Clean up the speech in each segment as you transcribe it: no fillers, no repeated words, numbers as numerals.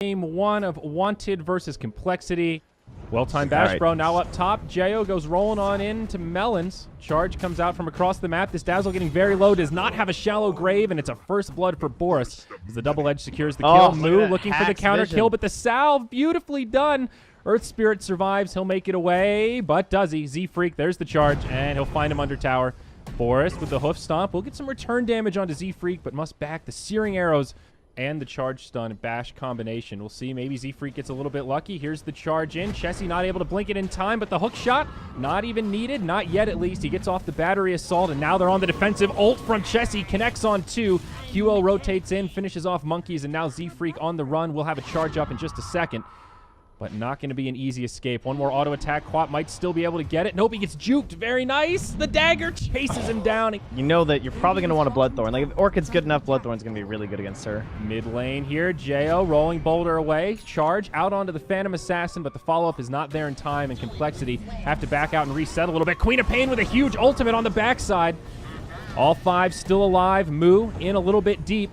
Game 1 of Wanted versus CompLexity. Well-timed bash, bro. Now up top. Jo goes rolling on into Melons. Charge comes out from across the map. This Dazzle getting very low. Does not have a shallow grave, and it's a first blood for Boris. As the double edge secures the kill. Moo looking for the counter kill, but the salve, beautifully done. Earth Spirit survives. He'll make it away, but does he? Z-Freak, there's the charge, and he'll find him under tower. Boris with the hoof stomp. We'll get some return damage onto Z-Freak, but must back the searing arrows and the charge stun bash combination. We'll see. Maybe Z-Freak gets a little bit lucky. Here's the charge in. Chessie not able to blink it in time, but the hook shot not even needed. Not yet, at least. He gets off the battery assault, and now they're on the defensive. Ult from Chessie connects on two. QO rotates in, finishes off Monkeys, and now Z-Freak on the run. We'll have a charge up in just a second, but not going to be an easy escape. One more auto attack. Quap might still be able to get it. Nope, he gets juked. Very nice. The dagger chases him down. You know that you're probably going to want a Bloodthorn. Like, if Orchid's good enough, Bloodthorn's going to be really good against her. Mid lane here. Jo rolling Boulder away. Charge out onto the Phantom Assassin, but the follow-up is not there in time, and CompLexity have to back out and reset a little bit. Queen of Pain with a huge ultimate on the backside. All five still alive. Moo in a little bit deep.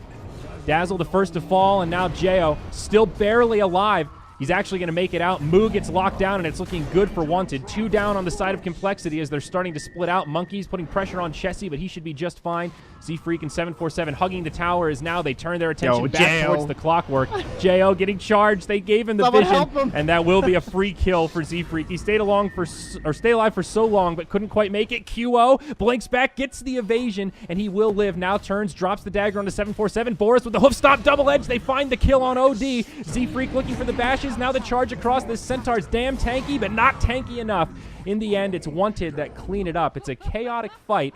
Dazzle the first to fall, and now Jo still barely alive. He's actually going to make it out. Moo gets locked down, and it's looking good for Wanted. Two down on the side of CompLexity as they're starting to split out. Monkeys putting pressure on Chessie, but he should be just fine. Z-Freak and 747 hugging the tower as now they turn their attention back towards the clockwork. Jo getting charged. They gave him the vision, and that will be a free kill for Z-Freak. He stayed alive for so long, but couldn't quite make it. QO blinks back, gets the evasion, and he will live. Now turns, drops the dagger onto 747. Boris with the hoof stop, double edge. They find the kill on OD. Z-Freak looking for the bashes. Now the charge across. This Centaur's damn tanky, but not tanky enough. In the end, it's Wanted that clean it up. It's a chaotic fight.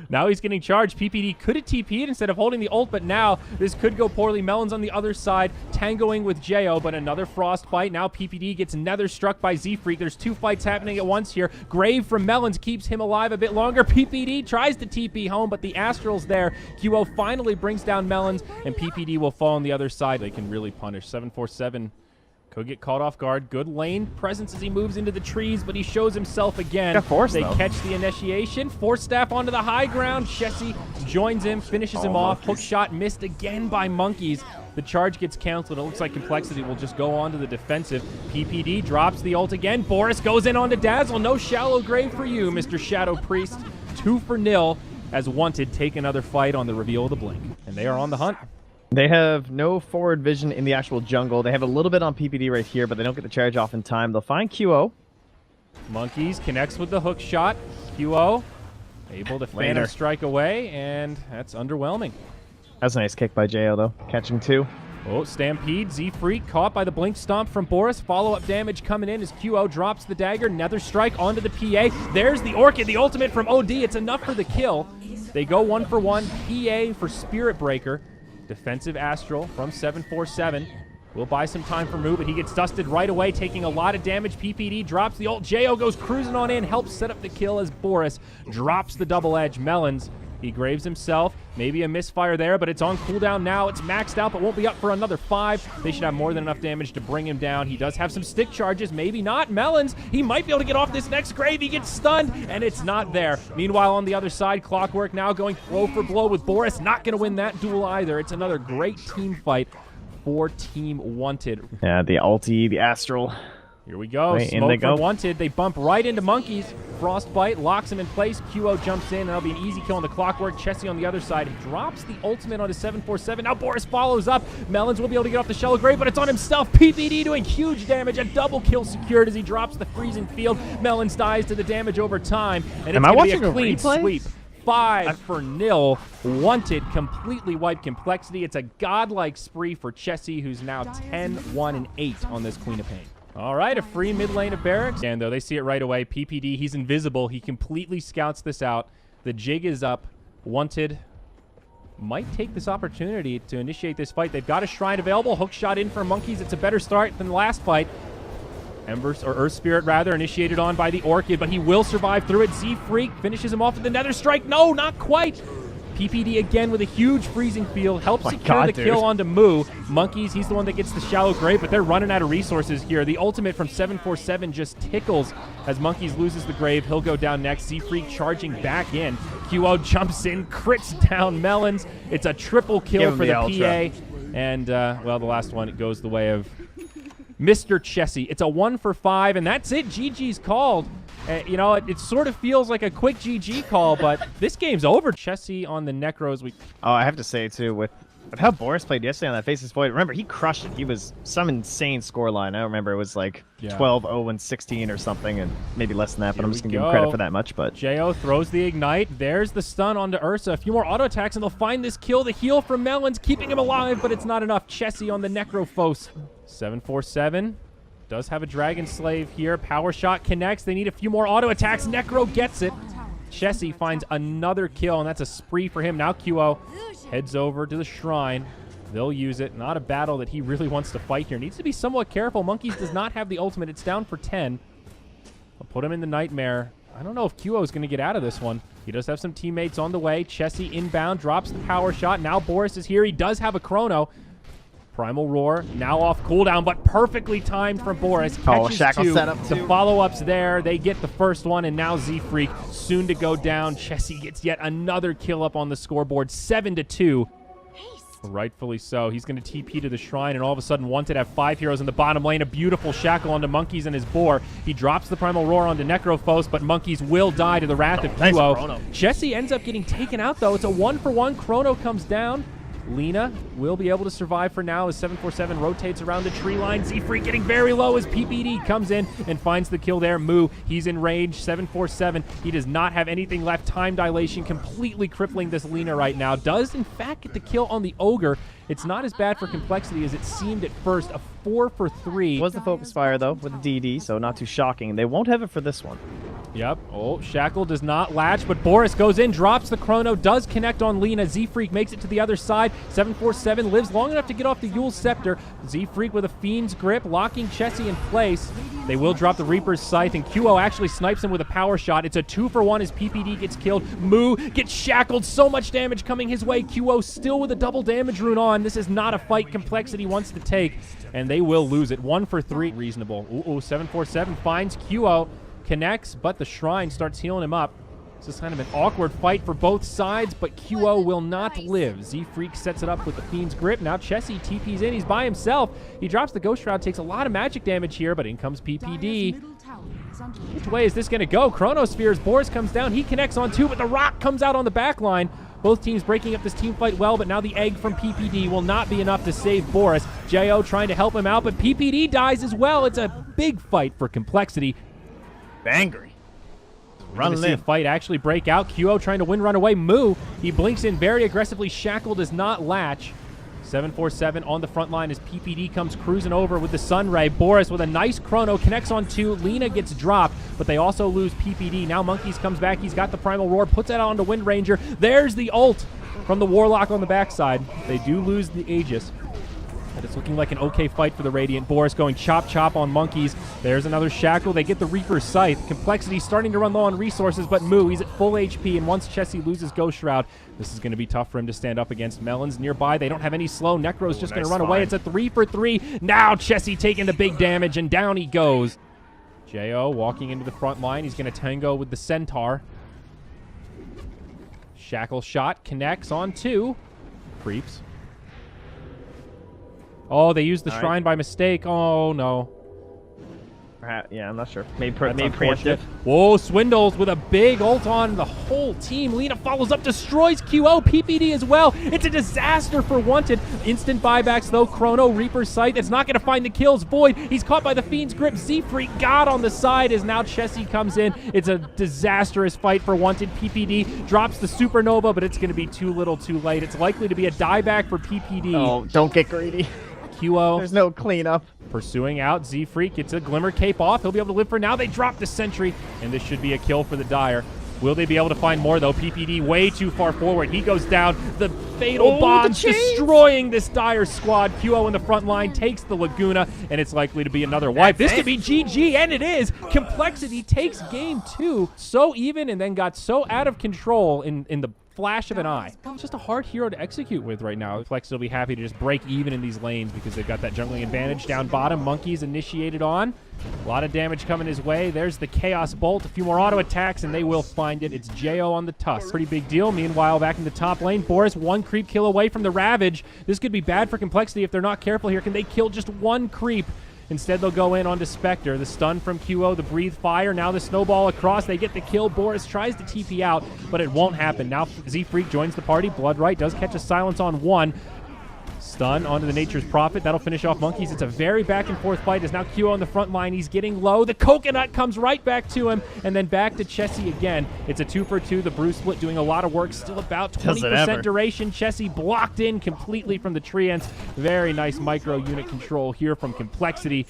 Now he's getting charged. PPD could have TP'd instead of holding the ult, but now this could go poorly. Melons on the other side, tangoing with Jo, but another frostbite. Now PPD gets nether struck by Z-Freak. There's two fights happening at once here. Grave from Melons keeps him alive a bit longer. PPD tries to TP home, but the Astral's there. QO finally brings down Melons, and PPD will fall on the other side. They can really punish. 747 could get caught off guard. Good lane presence as he moves into the trees, but he shows himself again. They catch the initiation. Force staff onto the high ground. Chessie joins him, finishes him off. Hook shot missed again by Monkeys. The charge gets canceled. It looks like CompLexity will just go on to the defensive. PPD drops the ult again. Boris goes in onto Dazzle. No shallow grave for you, Mr. Shadow Priest. 2-0 as Wanted take another fight on the reveal of the blink. And they are on the hunt. They have no forward vision in the actual jungle. They have a little bit on PPD right here, but they don't get the charge off in time. They'll find QO. Monkeys connects with the hook shot. QO able to Phantom strike away, and that's underwhelming. That's a nice kick by Jo, though. Catching two. Oh, Stampede. Z-Freak caught by the blink stomp from Boris. Follow-up damage coming in as QO drops the dagger. Nether strike onto the PA. There's the Orchid, the ultimate from OD. It's enough for the kill. They go 1-for-1. PA for Spirit Breaker. Defensive Astral from 747. We'll buy some time for Moo, but he gets dusted right away, taking a lot of damage. PPD drops the ult. Jo goes cruising on in, helps set up the kill as Boris drops the double edge. Melons, he graves himself. Maybe a misfire there, but it's on cooldown now. It's maxed out, but won't be up for another 5. They should have more than enough damage to bring him down. He does have some stick charges, maybe not. Melons, he might be able to get off this next grave. He gets stunned, and it's not there. Meanwhile, on the other side, Clockwork now going blow for blow with Boris. Not going to win that duel either. It's another great team fight for Team Wanted. Yeah, the ulti, the Astral. Here we go. Smoke from Wanted. They bump right into Monkeys. Frostbite locks him in place. QO jumps in, and that'll be an easy kill on the Clockwork. Chessie on the other side drops the ultimate onto 747. Now Boris follows up. Melons will be able to get off the shallow grave, but it's on himself. PPD doing huge damage. A double kill secured as he drops the freezing field. Melons dies to the damage over time, and it's going to be a clean sweep. 5-0. Wanted completely wiped CompLexity. It's a godlike spree for Chessie, who's now 10-1-8 on this Queen of Pain. All right, a free mid lane of Barracks. And though they see it right away, PPD, he's invisible. He completely scouts this out. The jig is up. Wanted might take this opportunity to initiate this fight. They've got a shrine available. Hook shot in for Monkeys. It's a better start than the last fight. Earth Spirit rather, initiated on by the Orchid, but he will survive through it. Z-Freak finishes him off with the Nether Strike. No, not quite. PPD again with a huge freezing field. Helps secure the kill onto Moo. Monkeys, he's the one that gets the shallow grave, but they're running out of resources here. The ultimate from 747 just tickles as Monkeys loses the grave. He'll go down next. Z-Freak charging back in. QO jumps in, crits down Melons. It's a triple kill for the PA. And, well, the last one, it goes the way of Mr. Chessy. It's a 1 for 5, and that's it. GG's called. You know, it sort of feels like a quick GG call, but this game's over. Chessy on the Necros. Oh, I have to say, too, with how Boris played yesterday on that Faceless Void, remember, he crushed it. He was some insane scoreline. I don't remember. It was like 12-0 and 16 or something, and maybe less than that, but I'm just going to give him credit for that much. But Jo throws the Ignite. There's the stun onto Ursa. A few more auto attacks, and they'll find this kill. The heal from Melons, keeping him alive, but it's not enough. Chessy on the Necrophos. 747 does have a Dragon Slave here. Power Shot connects. They need a few more auto attacks. Necro gets it. Chessy finds another kill, and that's a spree for him. Now QO heads over to the Shrine. They'll use it. Not a battle that he really wants to fight here. Needs to be somewhat careful. Monkeys does not have the ultimate. It's down for 10. I'll put him in the Nightmare. I don't know if QO is going to get out of this one. He does have some teammates on the way. Chessy inbound, drops the Power Shot. Now Boris is here. He does have a Chrono. Primal Roar, now off cooldown, but perfectly timed from Boris. Catches Shackle two. set up too. The follow-ups there. They get the first one, and now Z-Freak soon to go down. Chessy gets yet another kill up on the scoreboard, 7-2. Rightfully so. He's going to TP to the Shrine, and all of a sudden Wanted have 5 heroes in the bottom lane. A beautiful Shackle onto Monkeys and his Boar. He drops the Primal Roar onto Necrophos, but Monkeys will die to the wrath of QO. Chessy ends up getting taken out, though. It's a 1-for-1. Chrono comes down. Lena will be able to survive for now as 747 rotates around the tree line. Z-Freak getting very low as PPD comes in and finds the kill there. Moo, he's in range. 747, he does not have anything left. Time dilation completely crippling this Lena right now. Does, in fact, get the kill on the Ogre. It's not as bad for Complexity as it seemed at first. A 4 for 3. Was the focus fire, though, with the DD, so not too shocking. They won't have it for this one. Yep. Oh, Shackle does not latch, but Boris goes in, drops the Chrono, does connect on Lena. Z-Freak makes it to the other side. 747 lives long enough to get off the Yule's Scepter. Z-Freak with a Fiend's Grip, locking Chessy in place. They will drop the Reaper's Scythe, and QO actually snipes him with a Power Shot. It's a 2-for-1 as PPD gets killed. Moo gets shackled. So much damage coming his way. QO still with a double damage rune on. This is not a fight Complexity wants to take, and they will lose it. 1 for 3. Reasonable. Ooh, 747 finds QO. Connects, but the Shrine starts healing him up. This is kind of an awkward fight for both sides, but QO will not live. Z-Freak sets it up with the Fiend's Grip. Now Chessy TP's in. He's by himself. He drops the Ghost Shroud, takes a lot of magic damage here, but in comes PPD. Which way is this going to go? Chronospheres. Boris comes down. He connects on 2, but the Rock comes out on the back line. Both teams breaking up this team fight well, but now the Egg from PPD will not be enough to save Boris. Jo trying to help him out, but PPD dies as well. It's a big fight for Complexity. Angry. Run see a fight actually break out. QO trying to win run away. Moo, he blinks in very aggressively. Shackle does not latch. 747 on the front line as PPD comes cruising over with the Sunray. Boris with a nice Chrono connects on 2. Lena gets dropped, but they also lose PPD. Now Monkeys comes back. He's got the Primal Roar, puts that onto Wind Ranger. There's the ult from the Warlock on the backside. They do lose the Aegis. But it's looking like an okay fight for the Radiant. Boris going chop on Monkeys. There's another Shackle. They get the Reaper's Scythe. Complexity starting to run low on resources, but Moo, he's at full HP, and once Chessy loses Ghost Shroud, this is going to be tough for him to stand up against. Melons nearby. They don't have any slow. Necro's just going to run away. It's a 3 for 3. Now Chessy taking the big damage, and down he goes. Jo walking into the front line. He's going to tango with the Centaur. Shackle shot connects on 2. Creeps. Oh, they used the Shrine by mistake. Oh, no. Yeah, I'm not sure. Maybe preemptive. Whoa, Swindles with a big ult on the whole team. Lena follows up, destroys QO, PPD as well. It's a disaster for Wanted. Instant buybacks, though. Chrono, Reaper's Sight. It's not going to find the kills. Void, he's caught by the Fiend's Grip. Z-Freak, God on the side as now Chessy comes in. It's a disastrous fight for Wanted. PPD drops the Supernova, but it's going to be too little too late. It's likely to be a dieback for PPD. Oh, don't get greedy. QO. There's no cleanup. Pursuing out. Z-Freak gets a Glimmer Cape off. He'll be able to live for now. They drop the Sentry, and this should be a kill for the Dire. Will they be able to find more, though? PPD way too far forward. He goes down. The Fatal Bombs destroying this Dire squad. QO in the front line takes the Laguna, and it's likely to be another wipe. This could be GG, and it is. Complexity takes game 2. So even, and then got so out of control in the flash of an eye. It's just a hard hero to execute with right now. Flex will be happy to just break even in these lanes because they've got that jungling advantage. Down bottom, Monkeys initiated on. A lot of damage coming his way. There's the Chaos Bolt. A few more auto attacks, and they will find it. It's Jo on the Tusk. Pretty big deal. Meanwhile, back in the top lane, Boris one creep kill away from the Ravage. This could be bad for Complexity if they're not careful here. Can they kill just one creep? Instead, they'll go in onto Spectre. The stun from QO, the breathe fire. Now the snowball across. They get the kill. Boris tries to TP out, but it won't happen. Now Z-Freak joins the party. Bloodright does catch a silence on one. Stun onto the Nature's Prophet. That'll finish off Monkeys. It's a very back-and-forth fight. As now QO on the front line. He's getting low. The coconut comes right back to him, and then back to Chessie again. It's a 2-for-2. The Bruce split doing a lot of work. Still about 20% duration. Chessie blocked in completely from the Treants. Very nice micro unit control here from Complexity.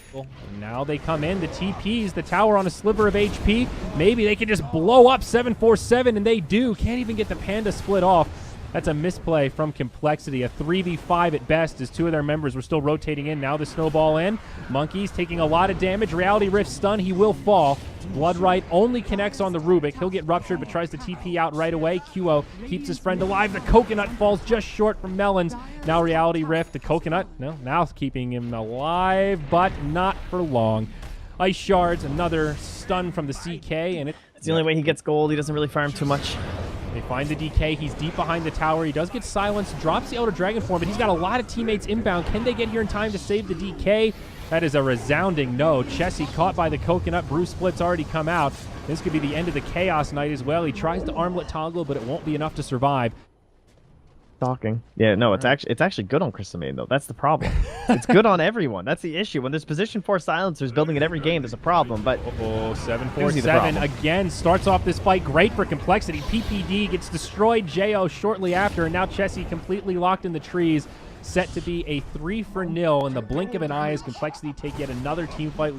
Now they come in. The TPs, the tower on a sliver of HP. Maybe they can just blow up 747, and they do. Can't even get the Panda split off. That's a misplay from Complexity. A 3v5 at best as two of their members were still rotating in. Now the snowball in. Monkeys taking a lot of damage. Reality Rift stun. He will fall. Bloodright only connects on the Rubik. He'll get ruptured, but tries to TP out right away. QO keeps his friend alive. The coconut falls just short from Melons. Now Reality Rift. The coconut, no, now keeping him alive, but not for long. Ice Shards, another stun from the CK, and it's the only way he gets gold. He doesn't really farm too much. They find the DK. He's deep behind the tower. He does get silenced, drops the Elder Dragon form, but he's got a lot of teammates inbound. Can they get here in time to save the DK? That is a resounding no. Chessie caught by the coconut. Bruce Split's already come out. This could be the end of the Chaos Knight as well. He tries to armlet toggle, but it won't be enough to survive. Talking. Yeah, no, it's actually good on Crystal Maiden though. That's the problem. It's good on everyone. That's the issue. When there's position 4 silencers building in every game, there's a problem. But 747 again starts off this fight great for Complexity. PPD gets destroyed. Jo shortly after, and now Chessie completely locked in the trees, set to be a 3-for-0 in the blink of an eye as Complexity take yet another team fight.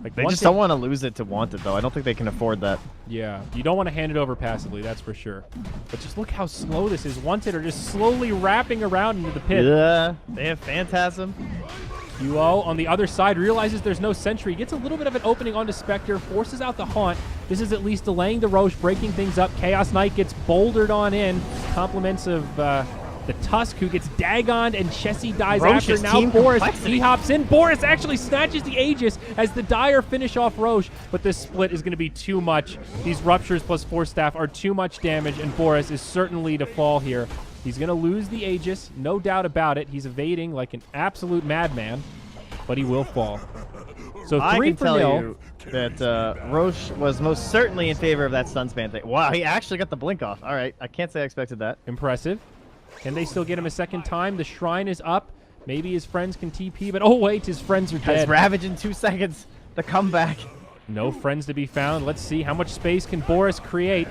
Like they just don't want to lose it to Wanted, though. I don't think they can afford that. Yeah, you don't want to hand it over passively, that's for sure. But just look how slow this is. Wanted are just slowly wrapping around into the pit. Yeah, they have Phantasm. QO on the other side realizes there's no sentry. Gets a little bit of an opening onto Spectre, forces out the Haunt. This is at least delaying the Roche, breaking things up. Chaos Knight gets bouldered on in. Compliments of the Tusk, who gets Dagoned, and Chessie dies after. Now Boris, he hops in. Boris actually snatches the Aegis as the Dire finish off Roche, but this split is going to be too much. These Ruptures plus 4 staff are too much damage, and Boris is certainly to fall here. He's going to lose the Aegis, no doubt about it. He's evading like an absolute madman, but he will fall. So 3-for-0. I can tell you that Roche was most certainly in favor of that stun span thing. Wow, he actually got the blink off. All right, I can't say I expected that. Impressive. Can they still get him a second time? The Shrine is up. Maybe his friends can TP, but oh wait, his friends are dead. Has Ravage in 2 seconds. The comeback. No friends to be found. Let's see how much space can Boris create.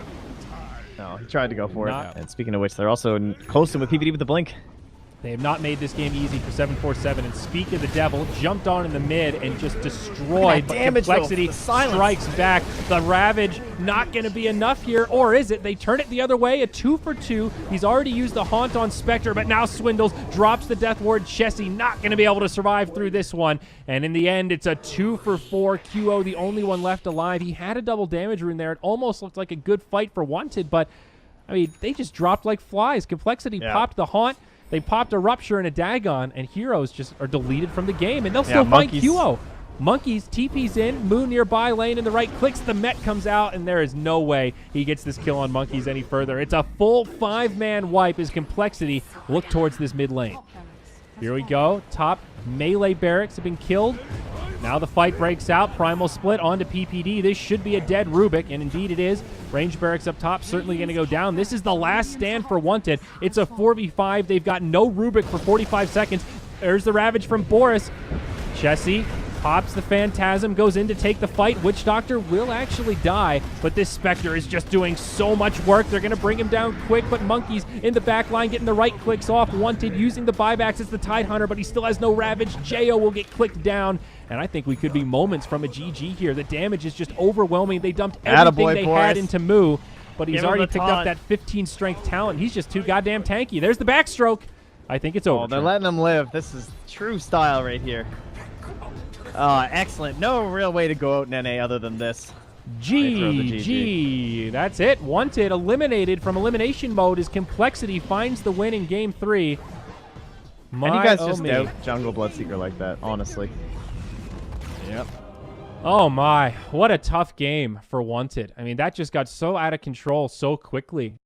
No, he tried to go for it. And speaking of which, they're also close to him with PPD with the blink. They have not made this game easy for 747, and speak of the devil, jumped on in the mid and just destroyed. But Complexity strikes back. The Ravage not going to be enough here, or is it? They turn it the other way, a 2-for-2. He's already used the Haunt on Spectre, but now Swindles drops the Death Ward. Chessie not going to be able to survive through this one, and in the end, it's a 2-for-4. QO, the only one left alive. He had a double damage rune there. It almost looked like a good fight for Wanted, but, I mean, they just dropped like flies. Complexity popped the Haunt. They popped a Rupture and a Dagon, and Heroes just are deleted from the game, and they'll still find QO. Monkeys TP's in, Moon nearby lane in the right, clicks, the Met comes out, and there is no way he gets this kill on Monkeys any further. It's a full 5-man wipe as Complexity look towards this mid lane. Here we go. Top melee barracks have been killed. Now the fight breaks out. Primal split onto PPD. This should be a dead Rubik, and indeed it is. Range barracks up top, certainly going to go down. This is the last stand for Wanted. It's a 4v5. They've got no Rubik for 45 seconds. There's the Ravage from Boris. Chessie pops the Phantasm, goes in to take the fight. Witch Doctor will actually die, but this Spectre is just doing so much work. They're going to bring him down quick, but Monkeys in the back line getting the right clicks off. Wanted using the buybacks as the Tidehunter, but he still has no Ravage. Jo will get clicked down, and I think we could be moments from a GG here. The damage is just overwhelming. They dumped everything they had into Moo, but he's already picked up that 15 strength talent. He's just too goddamn tanky. There's the backstroke. I think it's over. Oh, they're letting him live. This is true style right here. Excellent. No real way to go out in NA other than this. GG. That's it. Wanted eliminated from elimination mode as CompLexity finds the win in game 3. And you guys just doubt Jungle Bloodseeker like that, honestly. Yep. Oh my, what a tough game for Wanted. I mean, that just got so out of control so quickly.